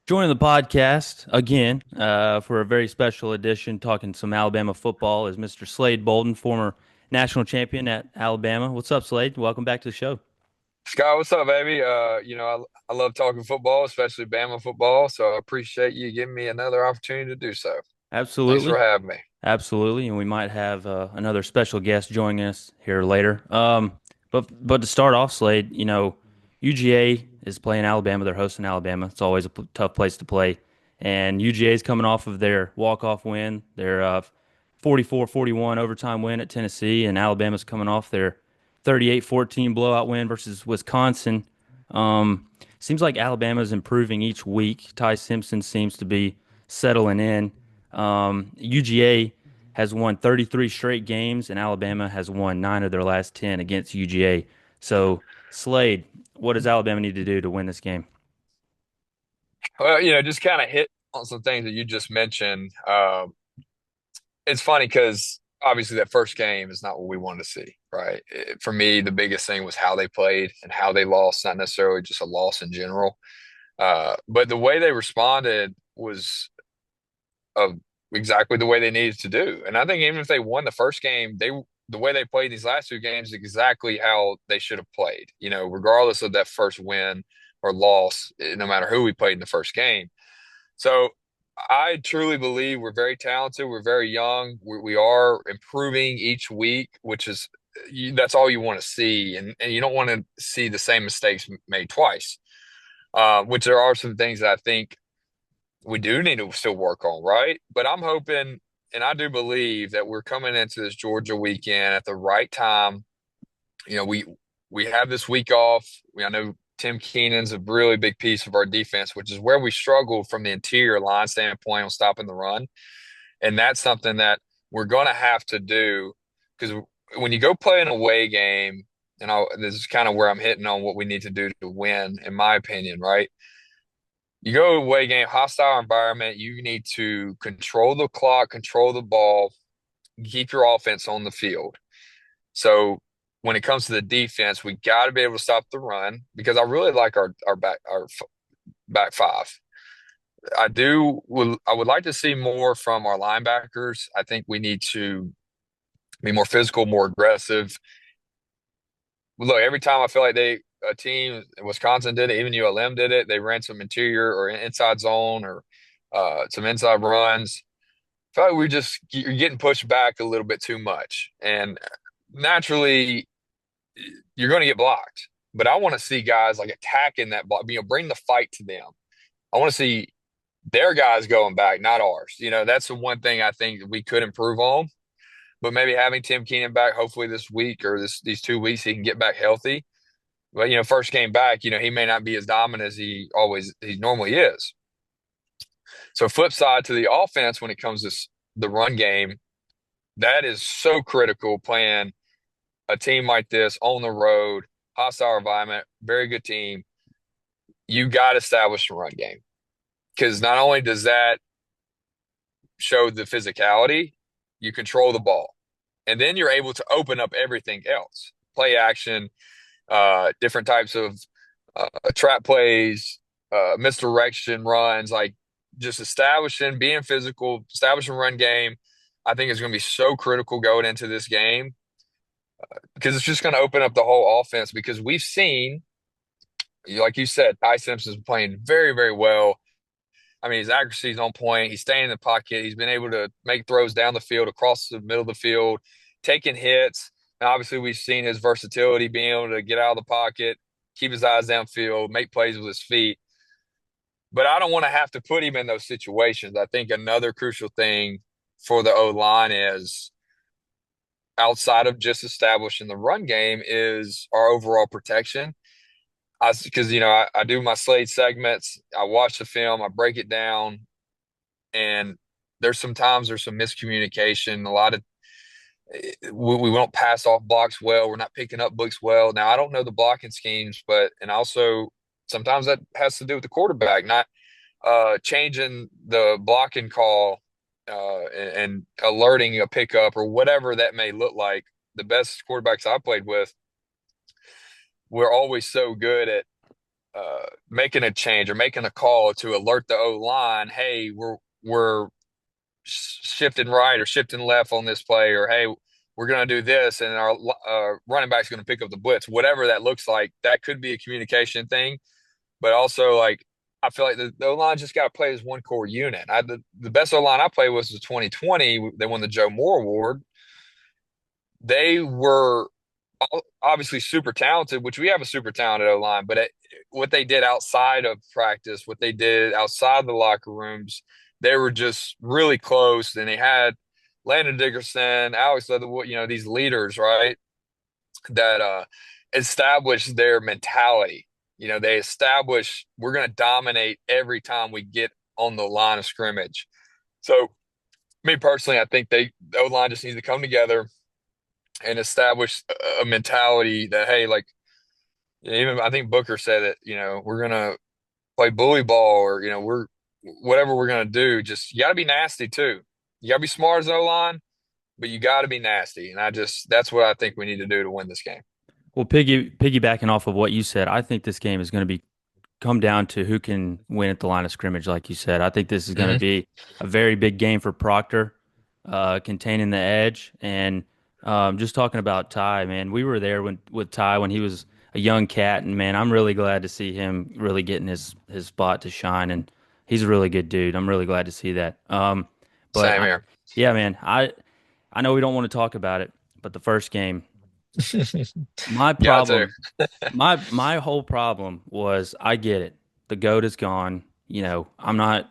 Joining the podcast again for a very special edition, talking some Alabama football, is Mr. Slade Bolden, former national champion at Alabama. What's up, Slade? Welcome back to the show. Scott, what's up, baby? I love talking football, especially Bama football. So I appreciate you giving me another opportunity to do so. Thanks for Absolutely, having me. absolutely, and we might have another special guest joining us here later. But to start off, Slade, UGA is playing Alabama. They're hosting Alabama. It's always a tough place to play, and UGA is coming off of their walk-off win. Their 44-41 overtime win at Tennessee, and Alabama's coming off their 38-14 blowout win versus Wisconsin. Seems like Alabama's improving each week. Ty Simpson seems to be settling in. UGA has won 33 straight games, and Alabama has won 9 of their last 10 against UGA. So, Slade, what does Alabama need to do to win this game? Well, just kind of hit on some things that you just mentioned. It's funny because obviously that first game is not what we wanted to see, right? For me, the biggest thing was how they played and how they lost, not necessarily just a loss in general. But the way they responded was of exactly the way they needed to do. And I think even if they won the first game, the way they played these last two games is exactly how they should have played. Regardless of that first win or loss, no matter who we played in the first game. So I truly believe we're very talented. We're very young. We are improving each week, which is that's all you want to see, and you don't want to see the same mistakes made twice. Which there are some things that I think we do need to still work on, right? But I'm hoping, and I do believe that we're coming into this Georgia weekend at the right time. You know, we have this week off. I know Tim Keenan's a really big piece of our defense, which is where we struggled from the interior line standpoint on stopping the run. And that's something that we're going to have to do because when you go play an away game, this is kind of where I'm hitting on what we need to do to win, in my opinion, right? You go away game, hostile environment. You need to control the clock, control the ball, keep your offense on the field. So when it comes to the defense, we got to be able to stop the run because I really like our back five. I would like to see more from our linebackers. I think we need to be more physical, more aggressive. Look, every time I feel like a team, Wisconsin did it, even ULM did it. They ran some interior or inside zone or some inside runs. I feel like you're getting pushed back a little bit too much, and naturally you're going to get blocked. But I want to see guys like attacking that block. Bring the fight to them. I want to see their guys going back, not ours. That's the one thing I think we could improve on. But maybe having Tim Keenan back, hopefully this week or these 2 weeks, he can get back healthy. But first game back, he may not be as dominant as he normally is. So flip side to the offense when it comes to the run game, that is so critical playing a team like this on the road, hostile environment, very good team. You got to establish the run game because not only does that show the physicality, you control the ball, and then you're able to open up everything else, play action, different types of trap plays, misdirection runs, like just being physical, establishing run game. I think is going to be so critical going into this game because it's just going to open up the whole offense. Because we've seen, like you said, Ty Simpson's playing very, very well. I mean, his accuracy is on point. He's staying in the pocket. He's been able to make throws down the field, across the middle of the field, taking hits. And obviously, we've seen his versatility, being able to get out of the pocket, keep his eyes downfield, make plays with his feet. But I don't want to have to put him in those situations. I think another crucial thing for the O line is outside of just establishing the run game is our overall protection. Because I do my Slade segments, I watch the film, I break it down, and there's some miscommunication. A lot of we don't pass off blocks well. We're not picking up books well. Now I don't know the blocking schemes, and also sometimes that has to do with the quarterback not changing the blocking call and alerting a pickup or whatever that may look like. The best quarterbacks I played with, we're always so good at making a change or making a call to alert the O line, hey, we're shifting right or shifting left on this play, or hey, we're going to do this, and our running back's going to pick up the blitz. Whatever that looks like, that could be a communication thing, but also like I feel like the O line just got to play as one core unit. The best O line I played was the 2020. They won the Joe Moore Award. They were obviously super talented, which we have a super talented O line, but what they did outside of practice, what they did outside the locker rooms, they were just really close. And they had Landon Dickerson, Alex Leatherwood, these leaders, right, that established their mentality. They establish we're going to dominate every time we get on the line of scrimmage. So, me personally, I think the O line just needs to come together and establish a mentality that, hey, like, even I think Booker said it, we're gonna play bully ball, or we're whatever we're gonna do. Just you got to be nasty too. You got to be smart as O line, but you got to be nasty. And that's what I think we need to do to win this game. Well, piggybacking off of what you said, I think this game is going to be come down to who can win at the line of scrimmage, like you said. I think this is going to Hmm. be a very big game for Proctor, containing the edge. And just talking about Ty, man, we were there with Ty when he was a young cat, and man, I'm really glad to see him really getting his spot to shine. And he's a really good dude. I'm really glad to see that. But Same here. yeah, man, I know we don't want to talk about it, but the first game, my Got to. problem my whole problem was I get it. The GOAT is gone. I'm not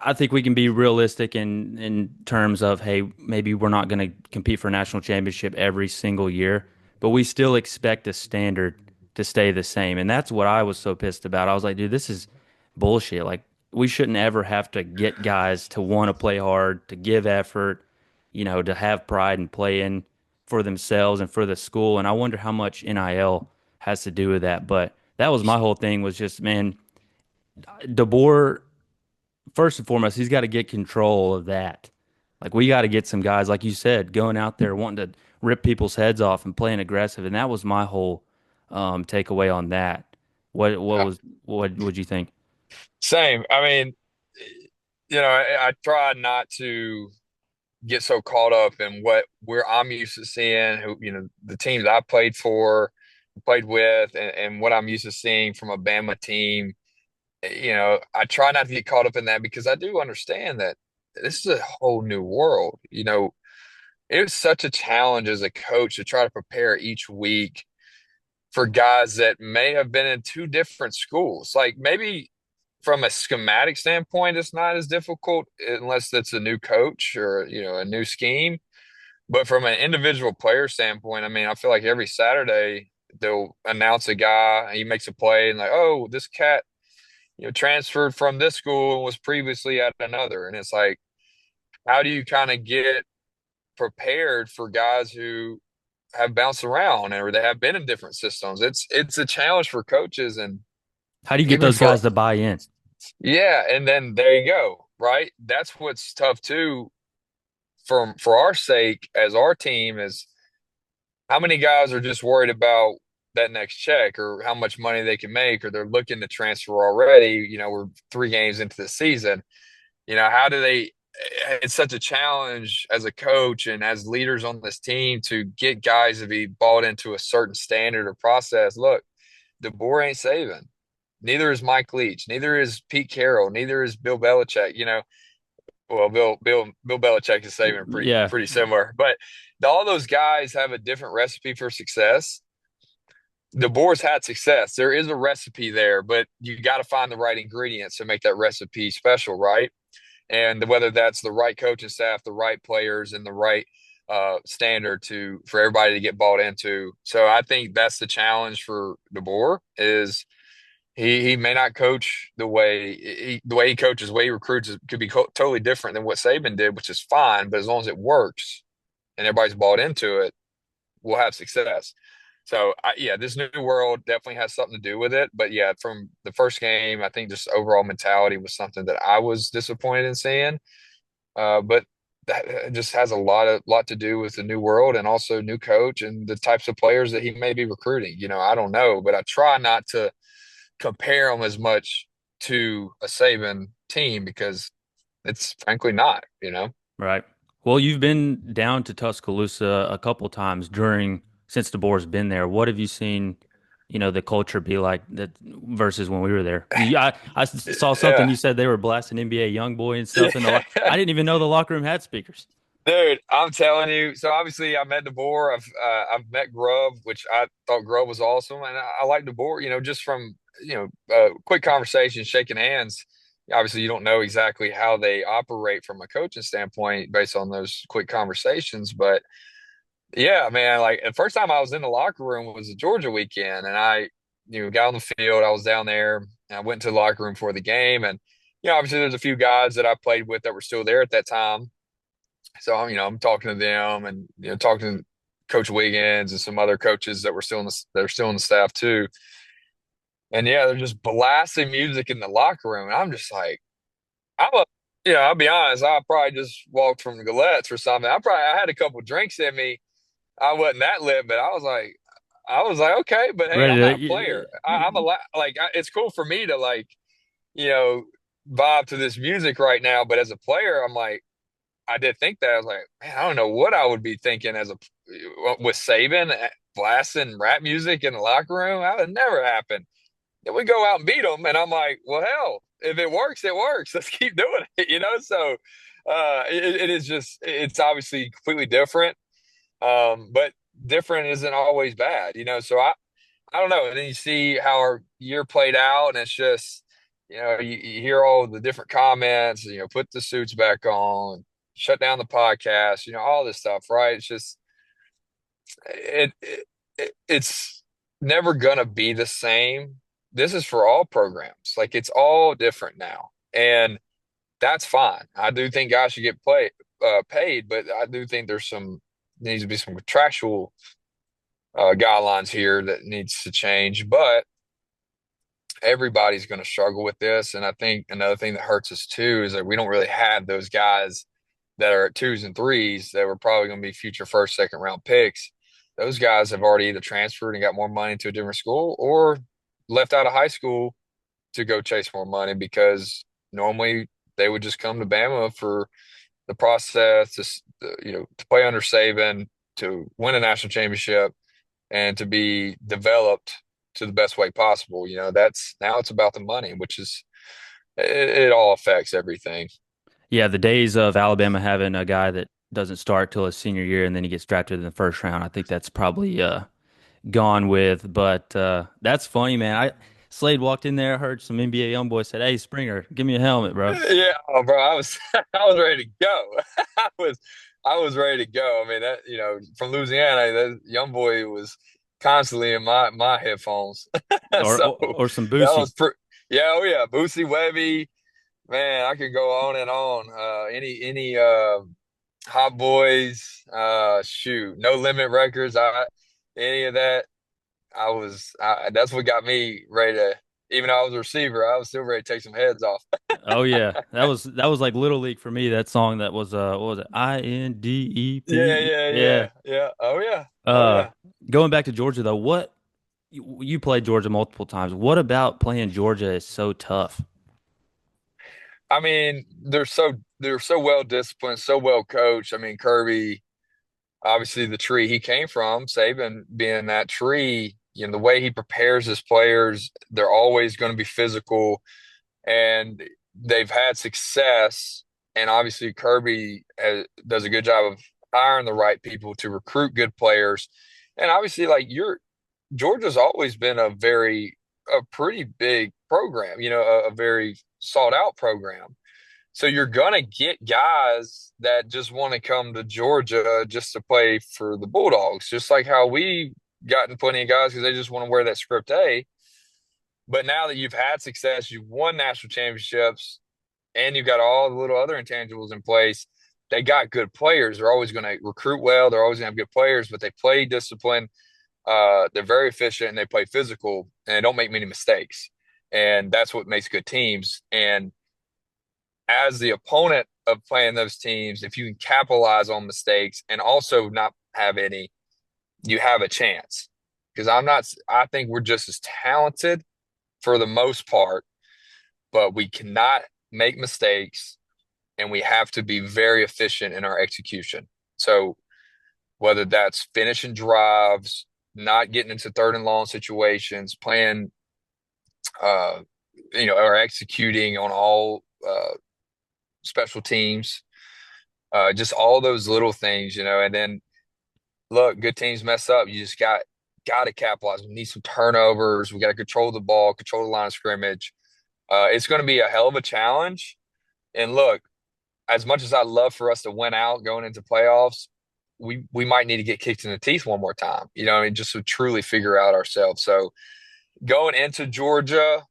I think we can be realistic in terms of, hey, maybe we're not going to compete for a national championship every single year, but we still expect the standard to stay the same. And that's what I was so pissed about. I was like, dude, this is bullshit. Like, we shouldn't ever have to get guys to want to play hard, to give effort, to have pride and play in for themselves and for the school. And I wonder how much NIL has to do with that. But that was my whole thing, was just, man, DeBoer, first and foremost, he's got to get control of that. Like, we got to get some guys, like you said, going out there wanting to rip people's heads off and playing aggressive. And that was my whole takeaway on that. Uh, What would you think? Same. I mean, I try not to get so caught up in where I'm used to seeing, who, the teams I played for, played with, and what I'm used to seeing from a Bama team. I try not to get caught up in that because I do understand that this is a whole new world. It was such a challenge as a coach to try to prepare each week for guys that may have been in two different schools. Like, maybe from a schematic standpoint, it's not as difficult unless that's a new coach or, a new scheme. But from an individual player standpoint, I mean, I feel like every Saturday they'll announce a guy, he makes a play, and like, oh, this cat, transferred from this school and was previously at another. And it's like, how do you kind of get prepared for guys who have bounced around or they have been in different systems? It's a challenge for coaches, and How do you get even those for, guys to buy in? yeah, and then there you go, right? That's what's tough too, for our sake as our team, is how many guys are just worried about that next check or how much money they can make, or they're looking to transfer already. We're 3 games into the season. How do they? It's such a challenge as a coach and as leaders on this team to get guys to be bought into a certain standard or process. Look, DeBoer ain't saving. Neither is Mike Leach. Neither is Pete Carroll. Neither is Bill Belichick. Well, Bill Belichick is saving pretty Yeah. pretty similar, but all those guys have a different recipe for success. DeBoer's had success. There is a recipe there, but you got to find the right ingredients to make that recipe special, right? And whether that's the right coaching staff, the right players, and the right standard for everybody to get bought into. So I think that's the challenge for DeBoer, is he may not coach the way he coaches, the way he recruits could be totally different than what Saban did, which is fine. But as long as it works and everybody's bought into it, we'll have success. So yeah, this new world definitely has something to do with it. But yeah, from the first game, I think just overall mentality was something that I was disappointed in seeing. But that just has a lot to do with the new world and also new coach and the types of players that he may be recruiting. I don't know, but I try not to compare them as much to a Saban team because it's frankly not, you know? Right. Well, you've been down to Tuscaloosa a couple times since DeBoer's been there. What have you seen, the culture be like that versus when we were there? I saw something Yeah. you said they were blasting NBA YoungBoy and stuff in the Yeah. I didn't even know the locker room had speakers. Dude, I'm telling you. So obviously, I met DeBoer. I've met Grubb, which I thought Grubb was awesome, and I like DeBoer. Just from quick conversation, shaking hands. Obviously, you don't know exactly how they operate from a coaching standpoint based on those quick conversations, but yeah, man. Like the first time I was in the locker room was a Georgia weekend, and I got on the field. I was down there, and I went to the locker room for the game, and obviously, there's a few guys that I played with that were still there at that time. So I'm talking to them and talking to Coach Wiggins and some other coaches that were still in the staff too. And yeah, they're just blasting music in the locker room, and I'm just like, I'm a, I'll be honest, I probably just walked from the Gillettes or something. I had a couple drinks in me. I wasn't that lit, but I was like, okay, but hey, Ready I'm not a to, player. I'm a it's cool for me to you know, vibe to this music right now, but as a player, I'm like. I did think that. I was like, man, I don't know what I would be thinking with Saban blasting rap music in the locker room. That would never happen. Then we go out and beat them, and I'm like, well, hell, if it works, it works. Let's keep doing it. So it is it's obviously completely different, but different isn't always bad. So I don't know. And then you see how our year played out, and it's just, you hear all the different comments, put the suits back on, shut down the podcast, all this stuff, right? It's just, it's never gonna be the same. This is for all programs. Like it's all different now, and that's fine. I do think guys should get paid, but I do think needs to be some contractual guidelines here that needs to change. But everybody's going to struggle with this. And I think another thing that hurts us too is that we don't really have those guys that are at twos and threes that were probably going to be future first, second round picks. Those guys have already either transferred and got more money to a different school or left out of high school to go chase more money because normally they would just come to Bama for the process to play under Saban, to win a national championship, and to be developed to the best way possible. That's now it's about the money, which is it all affects everything. yeah, the days of Alabama having a guy that doesn't start till his senior year and then he gets drafted in the first round. I think that's probably gone with. But that's funny, man. Slade walked in there, heard some NBA young boy said, "Hey, Springer, give me a helmet, bro." Yeah, oh, bro, I was I was ready to go. was I was ready to go. I mean that from Louisiana, that young boy was constantly in my headphones. Or So or some that Boosie. was yeah, oh yeah, Boosie Webby, man, I could go on and on. Any Hot Boys, shoot, No Limit Records, any of that. That's what got me ready to. Even though I was a receiver, I was still ready to take some heads off. Oh yeah, that was like Little League for me. That song that was what was it? Yeah, INDEP. yeah, Yeah. yeah, yeah. Oh yeah, oh Uh, yeah. Going back to Georgia though, you played Georgia multiple times. What about playing Georgia is so tough? I mean, they're so well disciplined, so well coached. I mean, Kirby, obviously the tree he came from, Saban being that tree. The way he prepares his players, they're always going to be physical, and they've had success. And obviously, Kirby does a good job of hiring the right people to recruit good players. And obviously, like Georgia's always been a pretty big program, a very sought out program. So you're gonna get guys that just want to come to Georgia just to play for the Bulldogs, just like how we gotten plenty of guys because they just want to wear that script A. But now that you've had success, you've won national championships, and you've got all the little other intangibles in place. They got good players. They're always going to recruit well. They're always going to have good players, but they play discipline. They're very efficient and they play physical and they don't make many mistakes. And that's what makes good teams. And as the opponent of playing those teams, if you can capitalize on mistakes and also not have any, you have a chance. Because I think we're just as talented for the most part, but we cannot make mistakes and we have to be very efficient in our execution. So whether that's finishing drives, not getting into third and long situations, playing, uh, or executing on all special teams, just all those little things, and then look, good teams mess up. You just got to capitalize. We need some turnovers. We got to control the ball, control the line of scrimmage. It's going to be a hell of a challenge. And look, as much as I love for us to win out going into playoffs, we might need to get kicked in the teeth one more time. Just to truly figure out ourselves. So going into Georgia,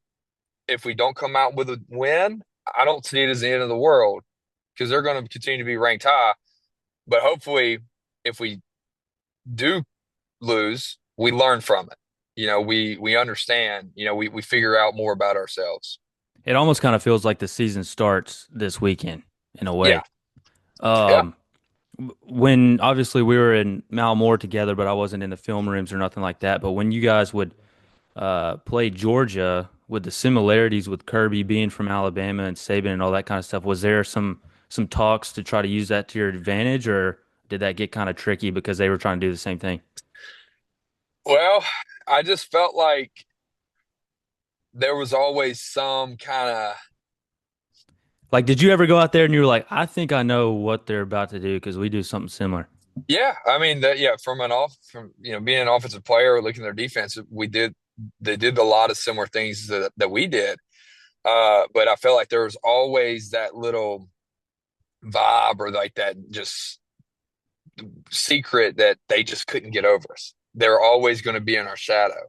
if we don't come out with a win, I don't see it as the end of the world because they're going to continue to be ranked high. But hopefully, if we do lose, we learn from it. We understand. We figure out more about ourselves. It almost kind of feels like the season starts this weekend in a Yeah, way. yeah. Um, when obviously we were in Malmore together, but I wasn't in the film rooms or nothing like that. But when you guys would play Georgia with the similarities with Kirby being from Alabama and Saban and all that kind of stuff, was there some talks to try to use that to your advantage, or did that get kind of tricky because they were trying to do the same thing? Well, I just felt like there was always some kind of Like, did you ever go out there and you were like, I think I know what they're about to do because we do something similar? yeah. I mean that from being an offensive player, looking at their defense, they did a lot of similar things that we did. But I felt like there was always that little vibe or like that just secret that they just couldn't get over us. They're always going to be in our shadow.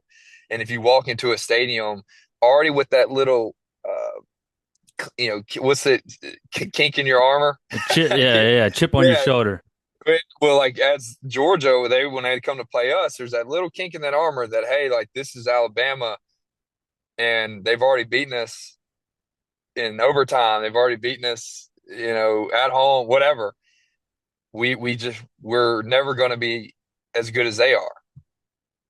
And if you walk into a stadium already with that little, what's it, kink in your armor? A chip, yeah, yeah, chip on your Yeah. shoulder. Well, like as Georgia, when they come to play us, there's that little kink in that armor that, hey, like this is Alabama and they've already beaten us in overtime. They've already beaten us, at home, whatever. We're never going to be as good as they are.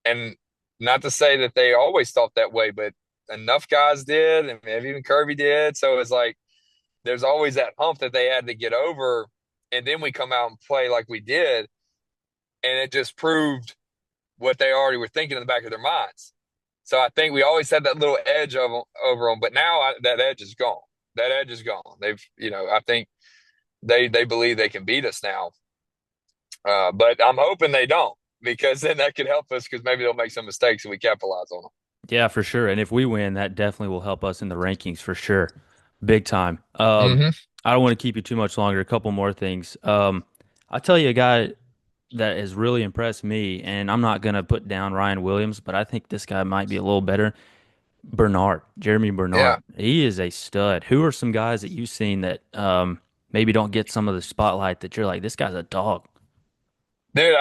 And not to say that they always thought that way, but enough guys did, and maybe even Kirby did. So it's like there's always that hump that they had to get over. And then we come out and play like we did, and it just proved what they already were thinking in the back of their minds. So I think we always had that little edge over them, but now that edge is gone. That edge is gone. I think they believe they can beat us now. But I'm hoping they don't because then that could help us because maybe they'll make some mistakes and we capitalize on them. Yeah, for sure. And if we win, that definitely will help us in the rankings for sure. Big time. Hmm. I don't want to keep you too much longer. A couple more things. I'll tell you a guy that has really impressed me, and I'm not going to put down Ryan Williams, but I think this guy might be a little better. Jeremy Yeah. Bernard. He is a stud. Who are some guys that you've seen that maybe don't get some of the spotlight that you're like, this guy's a dog? Dude,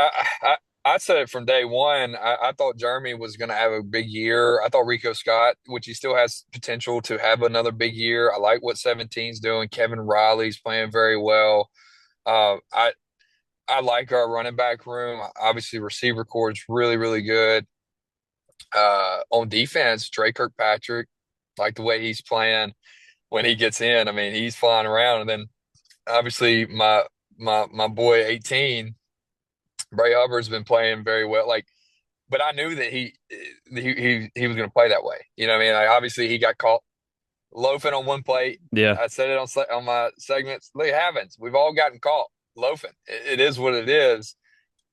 I said it from day one. I thought Jeremy was going to have a big year. I thought Rico Scott, which he still has potential to have another big year. I like what 17's doing. Kevin Riley's playing very well. Uh, I I like our running back room. Obviously, receiver core is really, really good. On defense, Trey Kirkpatrick, like the way he's playing when he gets in. I mean, he's flying around. And then obviously my boy 18, Bray Hubbard's been playing very well. Like, but I knew that he was going to play that way. You know what I mean? Like, obviously, he got caught loafing on one plate. Yeah. I said it on my segments. Look, it happens. We've all gotten caught loafing. It is what it is.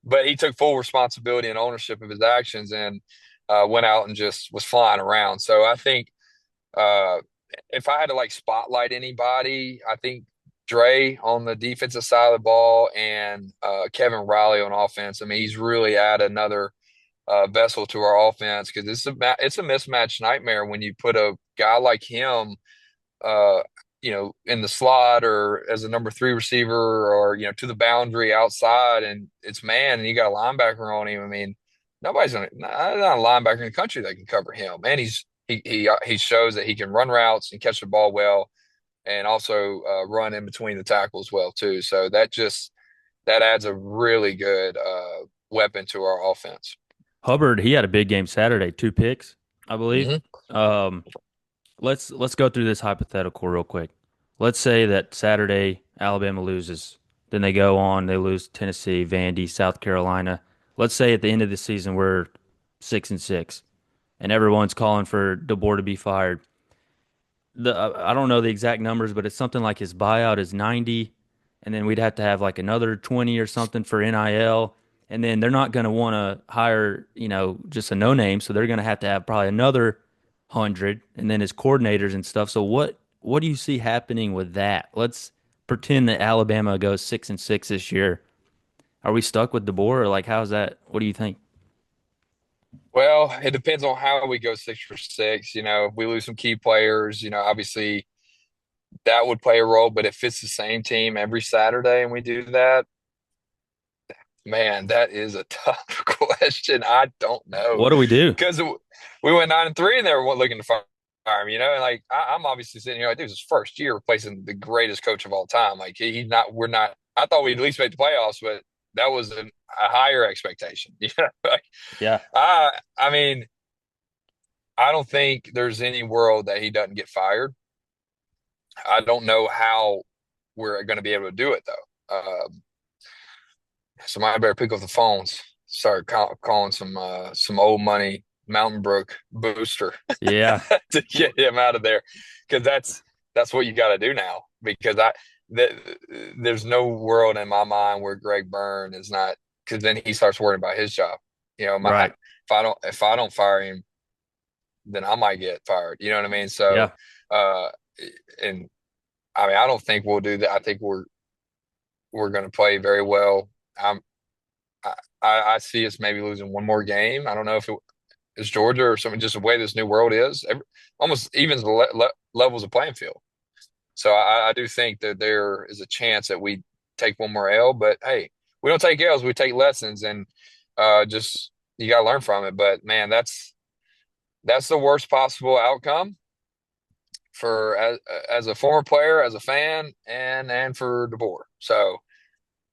But he took full responsibility and ownership of his actions and went out and just was flying around. So I think uh, if I had to like spotlight anybody, I think Dre on the defensive side of the ball and Kevin Riley on offense. I mean, he's really added another vessel to our offense because it's a mismatch nightmare when you put a guy like him, uh, in the slot or as a number three receiver or to the boundary outside, and it's man, and you got a linebacker on him. I mean, nobody's gonna not a linebacker in the country that can cover him. And he shows that he can run routes and catch the ball well, and also run in between the tackles well too. So that adds a really good weapon to our offense. Hubbard, he had a big game Saturday, two picks. I believe. Hmm. Um, let's go through this hypothetical real quick. Let's say that Saturday Alabama loses, then they go on, they lose Tennessee, Vandy, South Carolina. Let's say at the end of the season we're 6-6, and everyone's calling for DeBoer to be fired. I don't know the exact numbers, but it's something like his buyout is 90, and then we'd have to have like another 20 or something for NIL, and then they're not going to want to hire, just a no name, so they're going to have probably another 100, and then his coordinators and stuff. So what do you see happening with that? Let's pretend that Alabama goes 6-6 this year. Are we stuck with DeBoer, or like how's that? What do you think? Well, it depends on how we go 6 for 6. If we lose some key players, obviously that would play a role. But if it's the same team every Saturday and we do that, man, that is a tough question. I don't know What do we do? because we went 9-3 and they were looking to fire him. And like I'm obviously sitting here like, this is his first year replacing the greatest coach of all time. Like he's not. We're not. I thought we'd at least make the playoffs, but that was a higher expectation. Like, Yeah. I mean, I don't think there's any world that he doesn't get fired. I don't know how we're going to be able to do it though. Somebody better pick up the phones, start calling some old money Mountain Brook booster Yeah. to get him out of there, because that's what you got to do now. Because th there's no world in my mind where Greg Byrne is not, because then he starts worrying about his job. Right. If I don't fire him, then I might get fired. You know what I mean? So, Yeah. uh, and I mean, I don't think we'll do that. I think we're going to play very well. I'm I, I see us maybe losing one more game. I don't know if it is Georgia or something. Just the way this new world is, almost evens the levels of playing field. So I do think that there is a chance that we take one more L. But hey, we don't take L's; we take lessons, and just you got to learn from it. But man, that's the worst possible outcome for as a former player, as a fan, and for DeBoer. So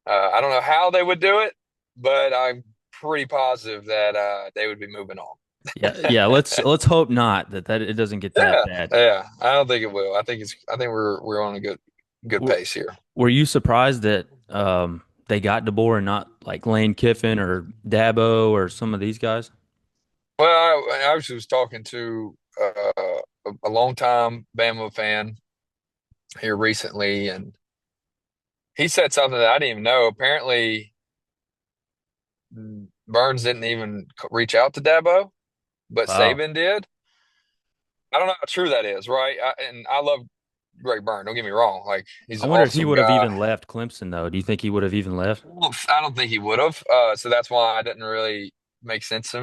I don't know how they would do it, but I'm pretty positive that they would be moving on. Yeah, yeah. Let's hope not that it doesn't get that Yeah, bad. yeah. I don't think it will. I think we're on a good W- pace here. Were you surprised that they got DeBoer and not like Lane Kiffin or Dabo or some of these guys? Well, I actually was talking to a longtime Bama fan here recently, and he said something that I didn't even know. Apparently, Burns didn't even reach out to Dabo, but Wow. Saban did. I don't know how true that is, right? And I love Greg Byrne. Don't get me wrong; like he's I an wonder if he awesome would have guy. even left Clemson though. Do you think he would have even left? Well, I don't think he would have. So that's why it didn't really make sense to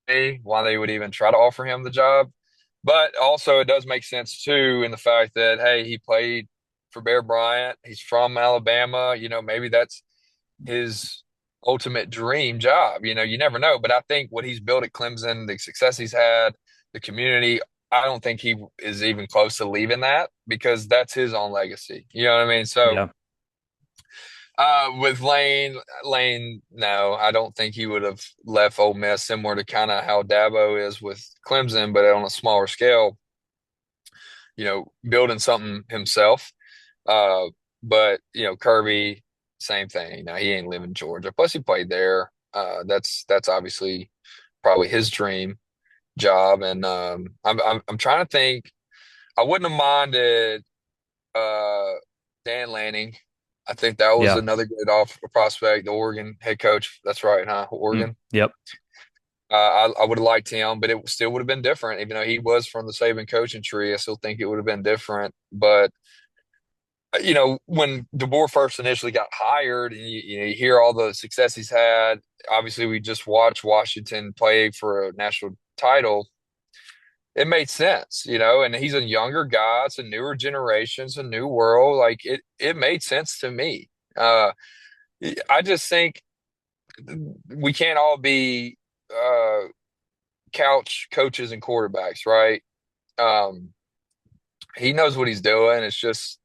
me why they would even try to offer him the job. But also, it does make sense too in the fact that hey, he played for Bear Bryant. He's from Alabama. Maybe that's his ultimate dream job. You never know. But I think what he's built at Clemson, the success he's had, the community, I don't think he is even close to leaving that because that's his own legacy. You know what I mean? So Yeah. with Lane, no, I don't think he would have left Ole Miss, similar to kind of how Dabo is with Clemson, but on a smaller scale, building something himself. Uh, but Kirby, same thing. Now he ain't living in Georgia. Plus, he played there. That's obviously probably his dream job. And I'm trying to think. I wouldn't have minded uh, Dan Lanning. I think that was Yeah. another good off prospect, the Oregon head coach. That's right, huh? Mm, Oregon. yep. I would have liked him, but it still would have been different. Even though he was from the Saban coaching tree, I still think it would have been different. But when DeBoer first initially got hired, and you hear all the success he's had. Obviously, we just watched Washington play for a national title. It made sense, and he's a younger guy. It's a newer generation. It's a new world. Like it made sense to me. I just think we can't all be uh, couch coaches and quarterbacks, right? Um, he knows what he's doing. It's just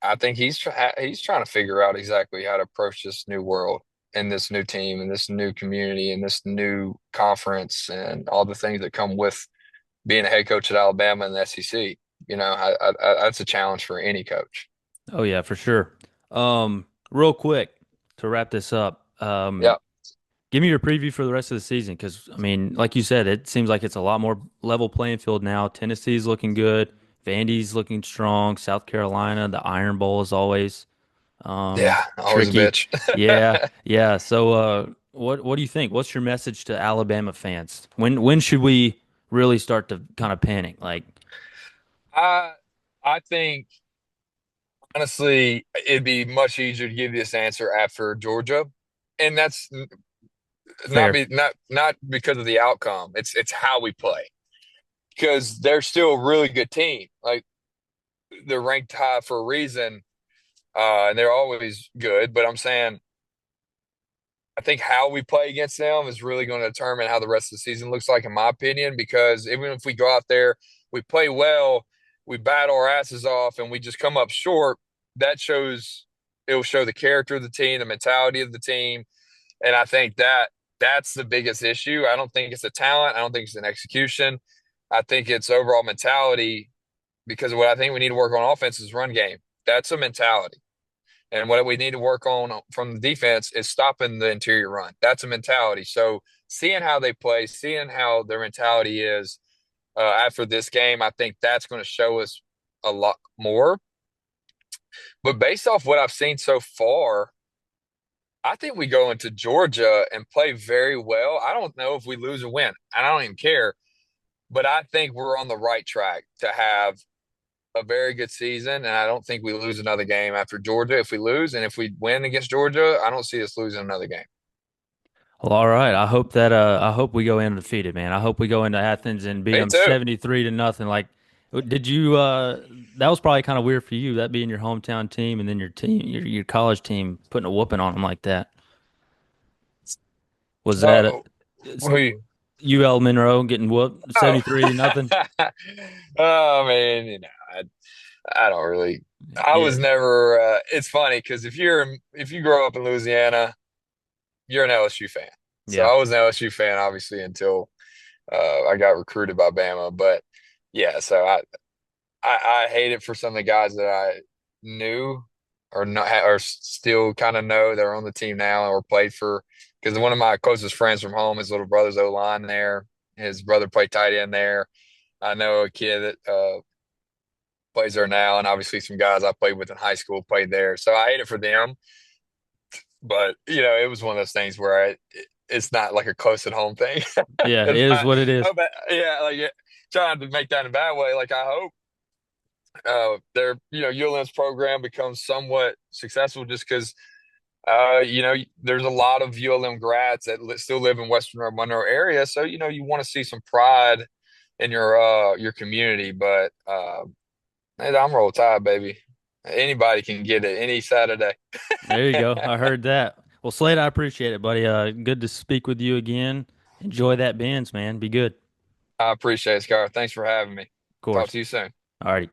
I think he's trying to figure out exactly how to approach this new world. in this new team and this new community and this new conference and all the things that come with being a head coach at Alabama and the SEC. That's a challenge for any coach. Oh yeah, for sure. Real quick to wrap this up, Yeah. give me your preview for the rest of the season because I mean, like you said, it seems like it's a lot more level playing field now. Tennessee's looking good, Vandy's looking strong, South Carolina, the Iron Bowl is always Yeah. Always a tricky. bitch. Yeah, yeah. So, what do you think? What's your message to Alabama fans? When should we really start to kind of panic? Like, I I think honestly it'd be much easier to give this answer after Georgia. And that's fair, not because of the outcome. It's how we play. Because they're still a really good team. Like they're ranked high for a reason, and they're always good. But I'm saying I think how we play against them is really going to determine how the rest of the season looks like, in my opinion. Because even if we go out there, we play well, we battle our asses off, and we just come up short, that shows it'll show the character of the team, the mentality of the team, and I think that's the biggest issue. I don't think it's a talent. I don't think it's an execution. I think it's overall mentality because what I think we need to work on offense is run game. That's a mentality. And what we need to work on from the defense is stopping the interior run. That's a mentality. So seeing how they play, seeing how their mentality is after this game, I think that's going to show us a lot more. But based off what I've seen so far, I think we go into Georgia and play very well. I don't know if we lose or win. I don't even care. But I think we're on the right track to have a very good season, and I don't think we lose another game after Georgia. If we lose, and if we win against Georgia, I don't see us losing another game. well, all right. I hope we go undefeated, man. I hope we go into Athens and beat Me them too. 73 to nothing. Like, did you? That was probably kind of weird for you, that being your hometown team and then your college team putting a whooping on them like that. Was that Uh, we, UL Monroe getting whooped oh, 73 to nothing? oh man, I don't really. I Yeah, was never. It's funny because if you grow up in Louisiana, you're an LSU fan. So yeah. I was an LSU fan obviously until I got recruited by Bama. But yeah, so I hate it for some of the guys that I knew or not or still kind of know that are on the team now or played for. Because one of my closest friends from home, his little brother's O line there. His brother played tight end there. I know a kid that plays there now, and obviously some guys I played with in high school played there. So I hate it for them. But it was one of those things where it's not like a close at home thing. Yeah, it It's is not. what it is. Oh, but yeah, like trying to make that in a bad way. Like I hope their ULM's program becomes somewhat successful just because there's a lot of ULM grads that still live in Western or Monroe area, so you want to see some pride in your community. But hey, I'm Roll Tide, baby. Anybody can get it any Saturday. There you go. I heard that. Well, Slade, I appreciate it, buddy. Good to speak with you again. Enjoy that Benz, man. Be good. Of I appreciate it, Skylar. Thanks for having me. Talk course. to you soon. All righty.